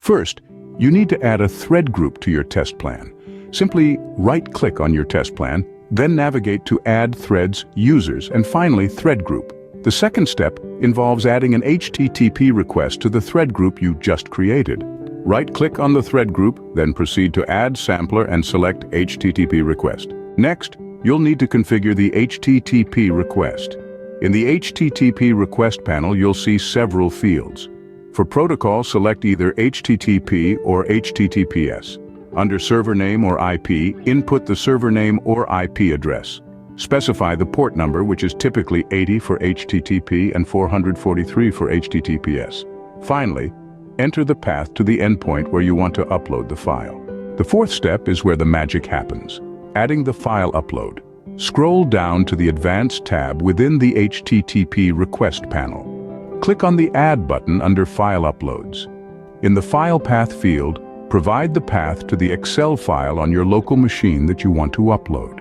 First, you need to add a thread group to your test plan. Simply right-click on your test plan, then navigate to Add Threads, Users, and finally Thread Group. The second step involves adding an HTTP request to the thread group you just created. Right-click on the thread group, then proceed to Add Sampler and select HTTP Request. Next, you'll need to configure the HTTP request. In the HTTP request panel, you'll see several fields. For protocol, select either HTTP or HTTPS. Under server name or IP, input the server name or IP address. Specify the port number, which is typically 80 for HTTP and 443 for HTTPS. Finally, enter the path to the endpoint where you want to upload the file. The fourth step is where the magic happens, adding the file upload. Scroll down to the Advanced tab within the HTTP request panel. Click on the Add button under File Uploads. In the File Path field, provide the path to the Excel file on your local machine that you want to upload.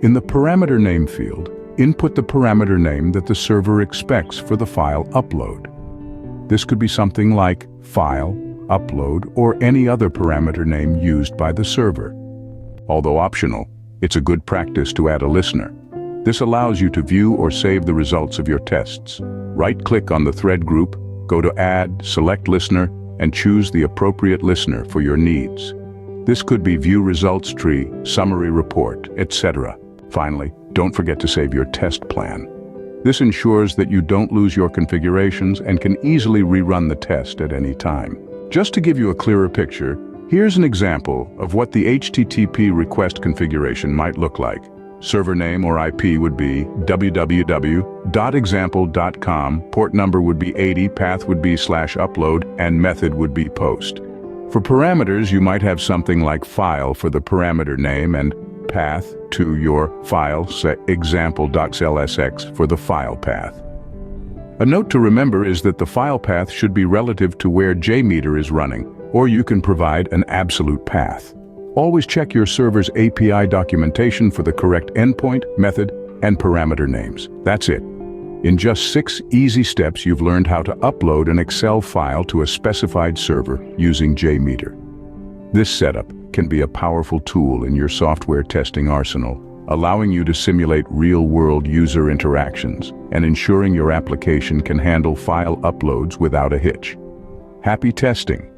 In the Parameter Name field, input the parameter name that the server expects for the file upload. This could be something like File, Upload, or any other parameter name used by the server. Although optional, it's a good practice to add a listener. This allows you to view or save the results of your tests. Right-click on the thread group, go to Add, select Listener, and choose the appropriate listener for your needs. This could be View Results Tree, Summary Report, etc. Finally, don't forget to save your test plan. This ensures that you don't lose your configurations and can easily rerun the test at any time. Just to give you a clearer picture, here's an example of what the HTTP request configuration might look like. Server name or IP would be www.example.com, port number would be 80, path would be /upload, and method would be post. For parameters, you might have something like file for the parameter name and path to your file, say example.xlsx for the file path. A note to remember is that the file path should be relative to where JMeter is running, or you can provide an absolute path. Always check your server's API documentation for the correct endpoint, method, and parameter names. That's it. In just 6 easy steps, you've learned how to upload an Excel file to a specified server using JMeter. This setup can be a powerful tool in your software testing arsenal, allowing you to simulate real-world user interactions and ensuring your application can handle file uploads without a hitch. Happy testing!